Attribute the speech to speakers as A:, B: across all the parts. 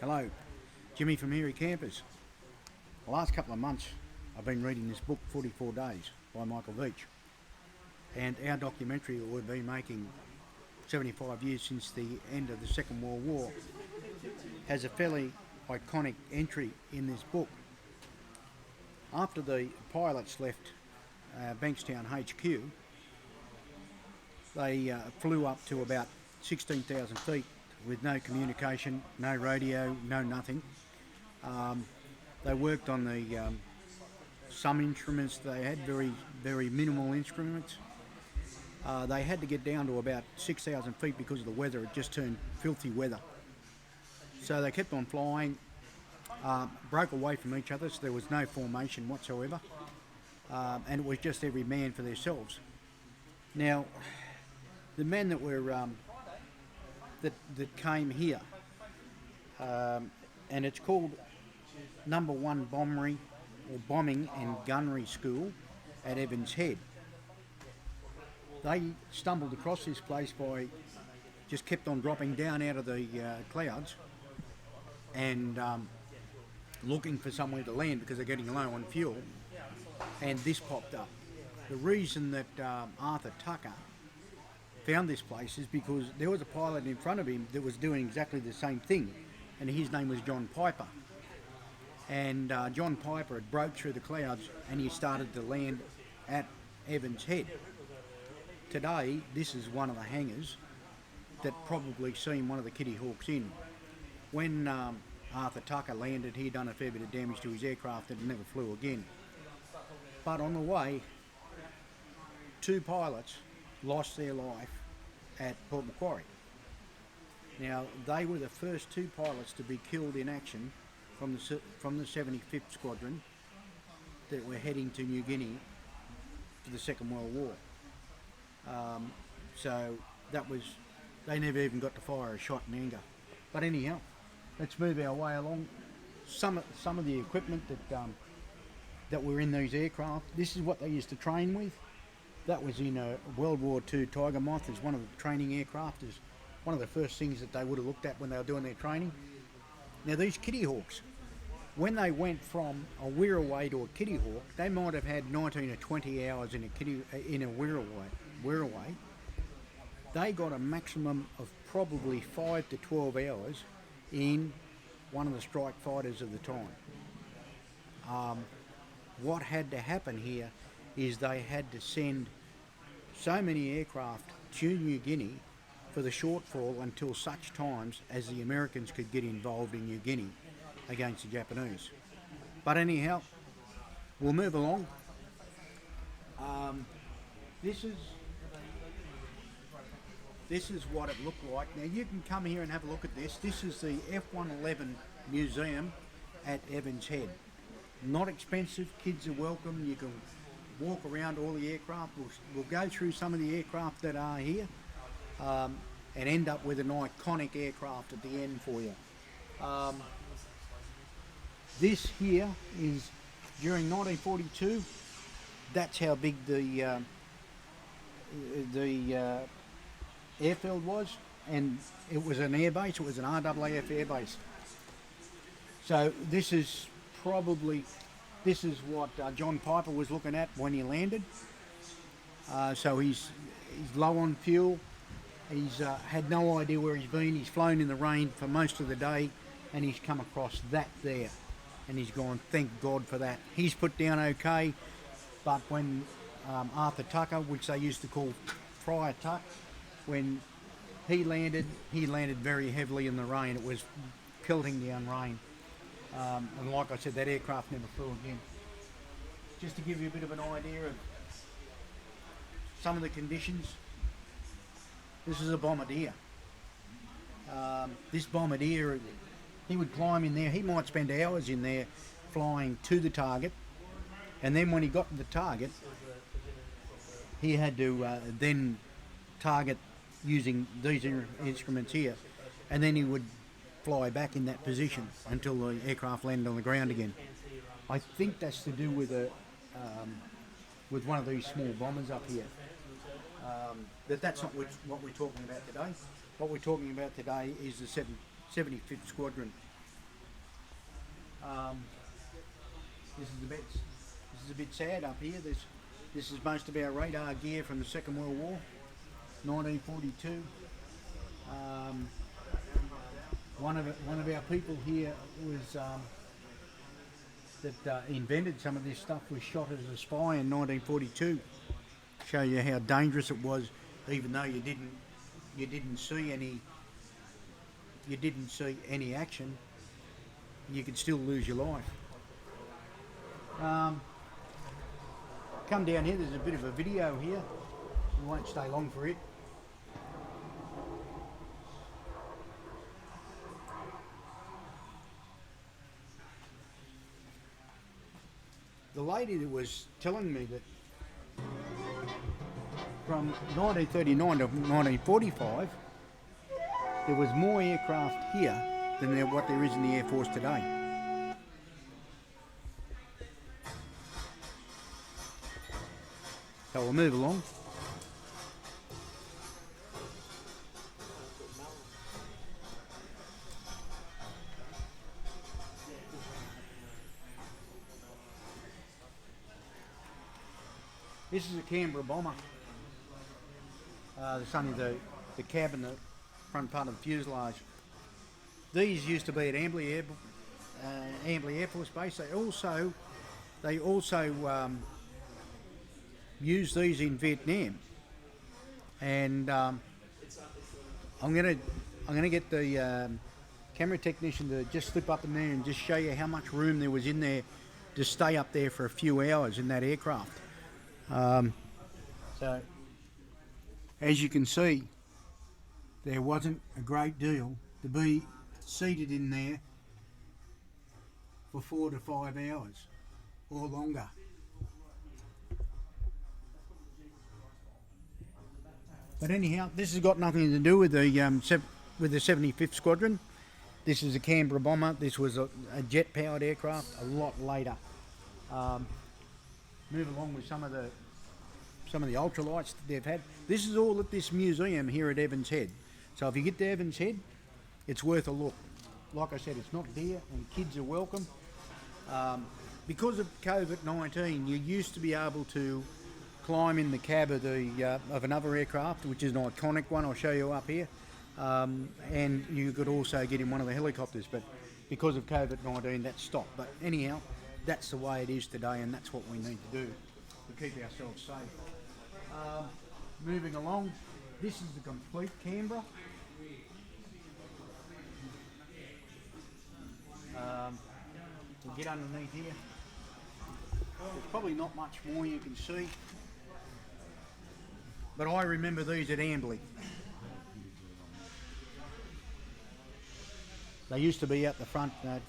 A: Hello, Jimmy from Erie Campers. The last couple of months I've been reading this book, 44 Days, by Michael Veitch. And our documentary that we've been making 75 years since the end of the Second World War has a fairly iconic entry in this book. After the pilots left Bankstown HQ, they flew up to about 16,000 feet with no communication, no radio, no nothing. They worked on the some instruments they had, very minimal instruments. They had to get down to about 6,000 feet because of the weather. It just turned filthy weather. So they kept on flying, broke away from each other, so there was no formation whatsoever, and it was just every man for themselves. Now, the men that were that came here, and it's called Number One Bombery or Bombing and Gunnery School at Evans Head. They stumbled across this place by just kept on dropping down out of the clouds and looking for somewhere to land because they're getting low on fuel, and this popped up. The reason that Arthur Tucker found this place is because there was a pilot in front of him that was doing exactly the same thing, and his name was John Piper. And John Piper had broke through the clouds and he started to land at Evans Head. Today, this is one of the hangars that probably seen one of the Kitty Hawks in. When Arthur Tucker landed, he'd done a fair bit of damage to his aircraft and never flew again. But on the way, two pilots lost their life at Port Macquarie. Now, they were the first two pilots to be killed in action from the 75th Squadron that were heading to New Guinea for the Second World War. So that was, they never even got to fire a shot in anger. But anyhow, let's move our way along. Some of the equipment that were in those aircraft, this is what they used to train with. That was in a World War II Tiger Moth as one of the training aircraft, as one of the first things that they would have looked at when they were doing their training. Now these Kitty Hawks, when they went from a Wirraway to a Kitty Hawk, they might have had 19 or 20 hours in a Wirraway. They got a maximum of probably 5 to 12 hours in one of the strike fighters of the time. What had to happen here is they had to send so many aircraft to New Guinea for the shortfall until such times as the Americans could get involved in New Guinea against the Japanese. But anyhow, we'll move along. This is what it looked like. Now you can come here and have a look at this. This is the F-111 Museum at Evans Head. Not expensive, kids are welcome. You can walk around all the aircraft. We'll go through some of the aircraft that are here and end up with an iconic aircraft at the end for you. This here is during 1942. That's how big the airfield was, and it was an airbase. It was an RAAF airbase. So this is what John Piper was looking at when he landed. So he's low on fuel. He's had no idea where he's been. He's flown in the rain for most of the day, and he's come across that there, and he's gone, thank God for that. He's put down okay, but when Arthur Tucker, which they used to call Friar Tuck, when he landed very heavily in the rain. It was pelting down rain. And like I said, that aircraft never flew again. Just to give you a bit of an idea of some of the conditions, this is a bombardier. This bombardier, he would climb in there. He might spend hours in there flying to the target, and then when he got to the target, he had to then target using these instruments here, and then he would fly back in that position until the aircraft landed on the ground again. I think that's to do with one of these small bombers up here. That's not what we're talking about today. What we're talking about today is the 75th Squadron. Um, this is a bit sad up here. This is most of our radar gear from the Second World War, 1942. Um, one of our people here was that invented some of this stuff was shot as a spy in 1942. Show you how dangerous it was, even though you didn't see any action. You could still lose your life. Come down here. There's a bit of a video here. We won't stay long for it. The lady that was telling me that from 1939 to 1945, there was more aircraft here than what there is in the Air Force today. So we'll move along. This is a Canberra bomber. There's only the cab and the front part of the fuselage. These used to be at Amberley Air Force Base. They also used these in Vietnam. And I'm gonna get the camera technician to just slip up in there and just show you how much room there was in there to stay up there for a few hours in that aircraft. So, as you can see, there wasn't a great deal to be seated in there for 4 to 5 hours or longer. But anyhow, this has got nothing to do with the 75th Squadron. This is a Canberra bomber. This was a jet-powered aircraft a lot later. Move along with some of the ultralights that they've had. This is all at this museum here at Evans Head. So if you get to Evans Head, it's worth a look. Like I said, it's not dear and kids are welcome. Because of COVID-19, you used to be able to climb in the cab of another aircraft, which is an iconic one. I'll show you up here. And you could also get in one of the helicopters, but because of COVID-19, that stopped. But anyhow, that's the way it is today, and that's what we need to do to keep ourselves safe. Moving along, this is the complete Canberra. We'll get underneath here. There's probably not much more you can see, but I remember these at Amberley. They used to be out the front of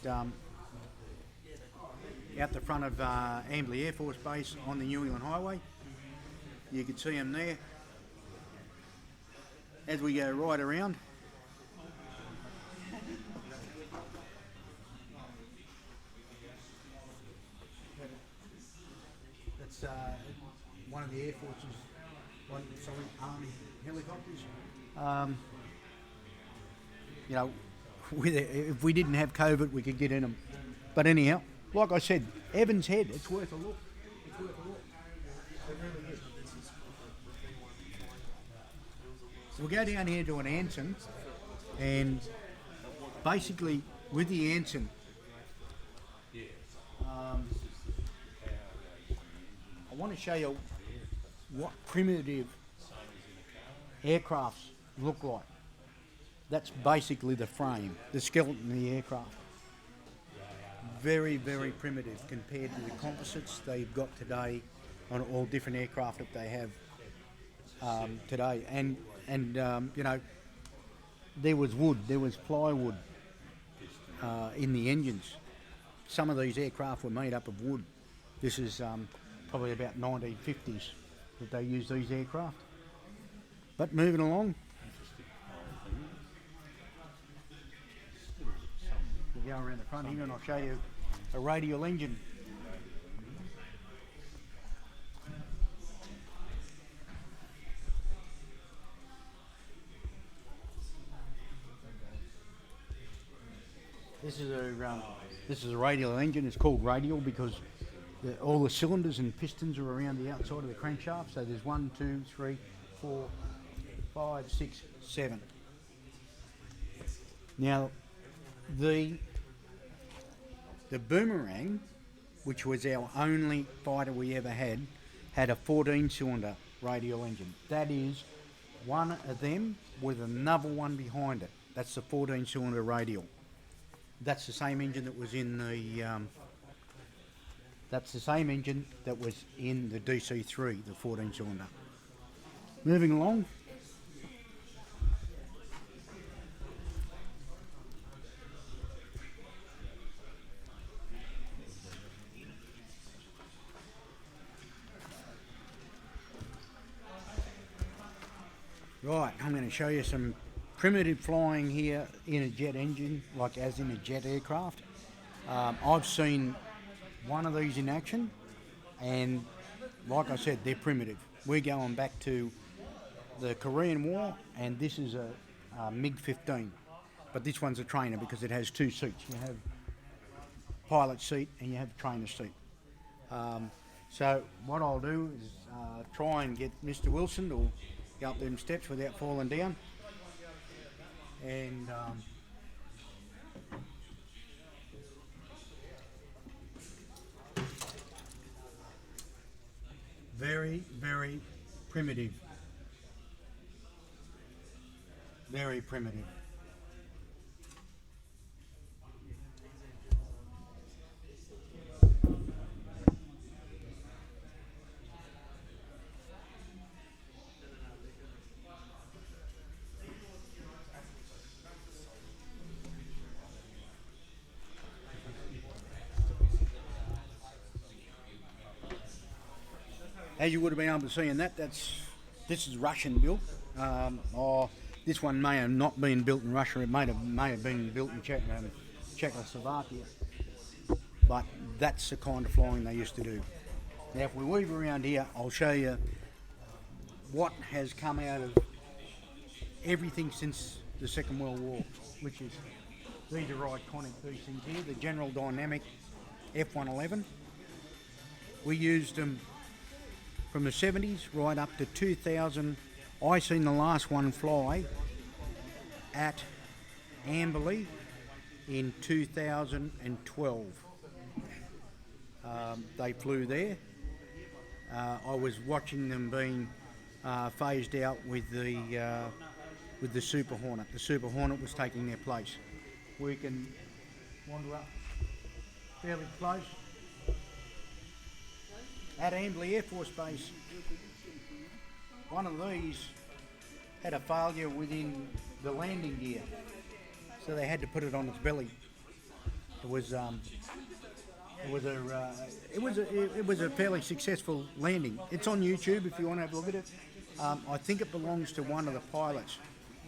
A: Amberley Air Force Base on the New England Highway. You can see them there. As we go right around, that's one of the Air Force's, Army helicopters. You know, if we didn't have COVID, we could get in them. But anyhow, like I said, Evans Head, it's worth a look. It's worth a look. It really is. So we'll go down here to an Anson, and basically with the Anson, I want to show you what primitive aircrafts look like. That's basically the frame, the skeleton of the aircraft. Very, very primitive compared to the composites they've got today on all different aircraft that they have today. And you know, there was wood, there was plywood in the engines. Some of these aircraft were made up of wood. This is probably about 1950s that they used these aircraft. But moving along, we'll go around the front here and I'll show you a radial engine. This is a radial engine. It's called radial because all the cylinders and pistons are around the outside of the crankshaft. So there's 1, 2, 3, 4, 5, 6, 7. Now, the Boomerang, which was our only fighter we ever had a 14-cylinder radial engine. That is one of them with another one behind it. That's the 14-cylinder radial. That's the same engine that was in the. That's the same engine that was in the DC3, the 14-cylinder. Moving along. Right, I'm going to show you some primitive flying here in a jet engine, like as in a jet aircraft. I've seen one of these in action, and like I said, they're primitive. We're going back to the Korean War, and this is a MiG-15, but this one's a trainer because it has two seats. You have pilot seat and you have trainer seat. So what I'll do is try and get Mr. Wilson to go up them steps without falling down, and very, very primitive. Very primitive. As you would have been able to see in that, this is Russian built. Or this one may have not been built in Russia. It may have been built in Czechoslovakia. But that's the kind of flying they used to do. Now, if we weave around here, I'll show you what has come out of everything since the Second World War, which is these are iconic these things here. The General Dynamic F111. We used them from the 70s right up to 2000. I seen the last one fly at Amberley in 2012. They flew there. I was watching them being phased out with the Super Hornet. The Super Hornet was taking their place. We can wander up fairly close. At Amberley Air Force Base, one of these had a failure within the landing gear, so they had to put it on its belly. It was a fairly successful landing. It's on YouTube if you want to have a look at it. I think it belongs to one of the pilots,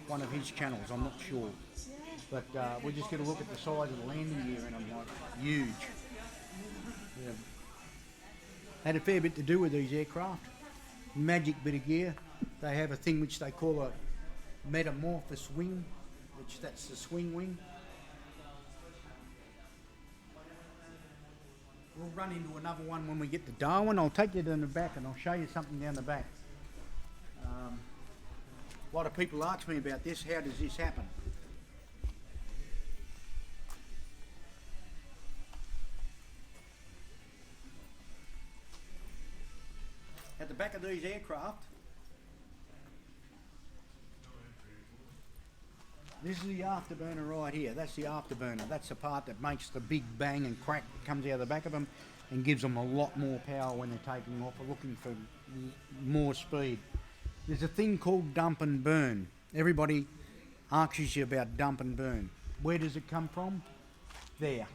A: one of his channels. I'm not sure, but we're just going to look at the size of the landing gear, and I'm like, huge. Yeah. Had a fair bit to do with these aircraft. Magic bit of gear. They have a thing which they call a metamorphosis wing, which that's the swing wing. We'll run into another one when we get to Darwin. I'll take you to the back and I'll show you something down the back. A lot of people ask me about this. How does this happen? At the back of these aircraft, this is the afterburner right here. That's the afterburner. That's the part that makes the big bang and crack that comes out of the back of them and gives them a lot more power when they're taking off or looking for more speed. There's a thing called dump and burn. Everybody asks you about dump and burn. Where does it come from? There.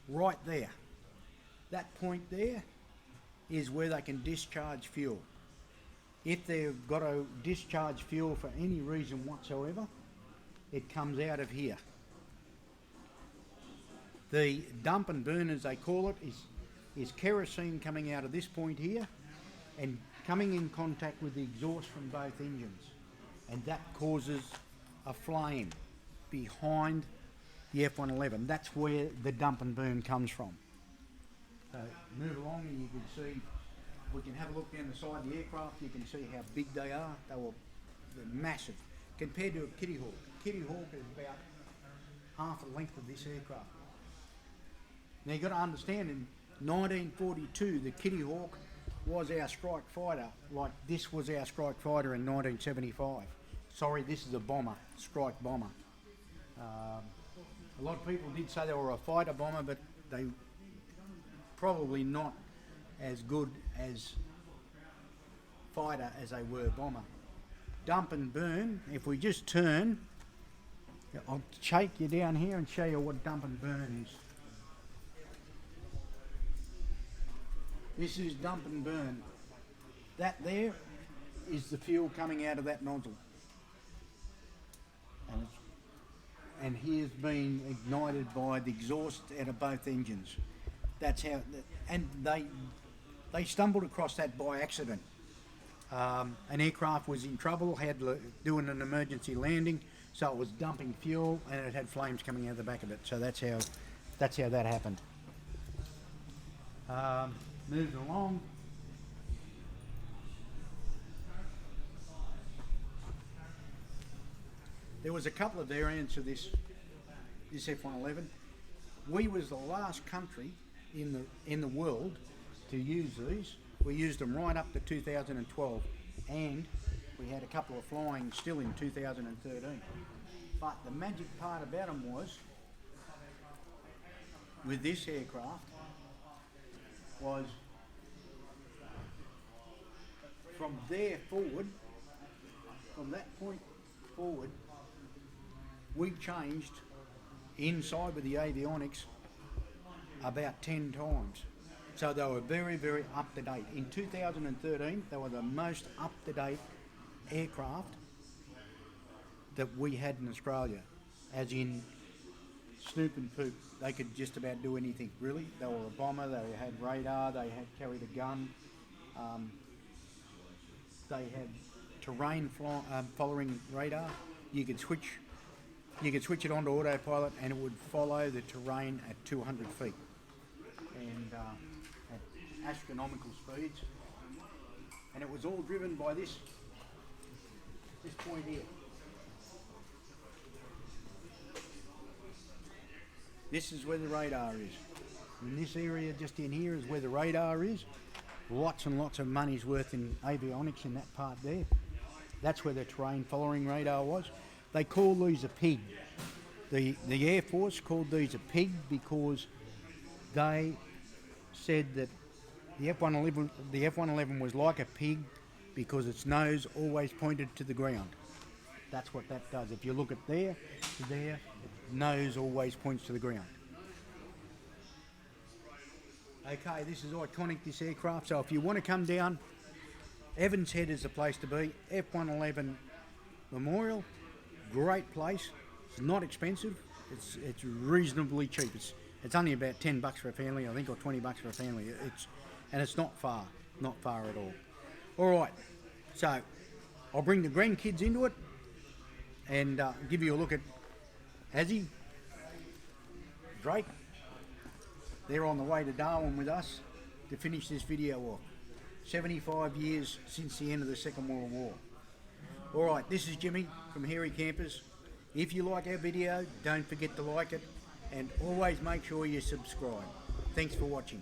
A: Right there. That point there is where they can discharge fuel. If they've got to discharge fuel for any reason whatsoever, it comes out of here. The dump and burn, as they call it, is kerosene coming out of this point here and coming in contact with the exhaust from both engines, and that causes a flame behind the F-111. That's where the dump and burn comes from. So move along and you can see, we can have a look down the side of the aircraft. You can see how big they are. They're massive compared to a Kitty Hawk. Kitty Hawk is about half the length of this aircraft. Now you've got to understand, in 1942 the Kitty Hawk was our strike fighter, like this was our strike fighter in 1975. Sorry, this is a bomber, strike bomber. A lot of people did say they were a fighter bomber, but they probably not as good as fighter as they were bomber. Dump and burn, if we just turn, I'll take you down here and show you what dump and burn is. This is dump and burn. That there is the fuel coming out of that nozzle. And here's been ignited by the exhaust out of both engines. That's how, and they stumbled across that by accident. An aircraft was in trouble, had doing an emergency landing, so it was dumping fuel and it had flames coming out the back of it. So that's how that happened. Moving along. There was a couple of variants of this F-111. We was the last country in the world to use these. We used them right up to 2012, and we had a couple of flying still in 2013. But the magic part about them was, with this aircraft, was from there forward, from that point forward, we changed inside with the avionics about 10 times. So they were very, very up to date. In 2013, they were the most up to date aircraft that we had in Australia, as in snoop and poop. They could just about do anything, really. They were a bomber, they had radar, they had carried a gun, they had terrain following radar. You could switch it onto autopilot and it would follow the terrain at 200 feet and at astronomical speeds. And it was all driven by this point here. This is where the radar is. In this area just in here is where the radar is. Lots and lots of money's worth in avionics in that part there. That's where the terrain following radar was. They call these a pig. The Air Force called these a pig because they said that the F-111 was like a pig because its nose always pointed to the ground. That's what that does. If you look at there, its nose always points to the ground. Okay, this is iconic, this aircraft. So if you want to come down, Evans Head is the place to be. F-111 Memorial, great place. It's not expensive. It's reasonably cheap. It's only about $10 for a family, I think, or $20 for a family. It's not far at all. All right, so I'll bring the grandkids into it and give you a look at Azzy, Drake. They're on the way to Darwin with us to finish this video off. 75 years since the end of the Second World War. All right, this is Jimmy from Hairy Campers. If you like our video, don't forget to like it and always make sure you subscribe. Thanks for watching.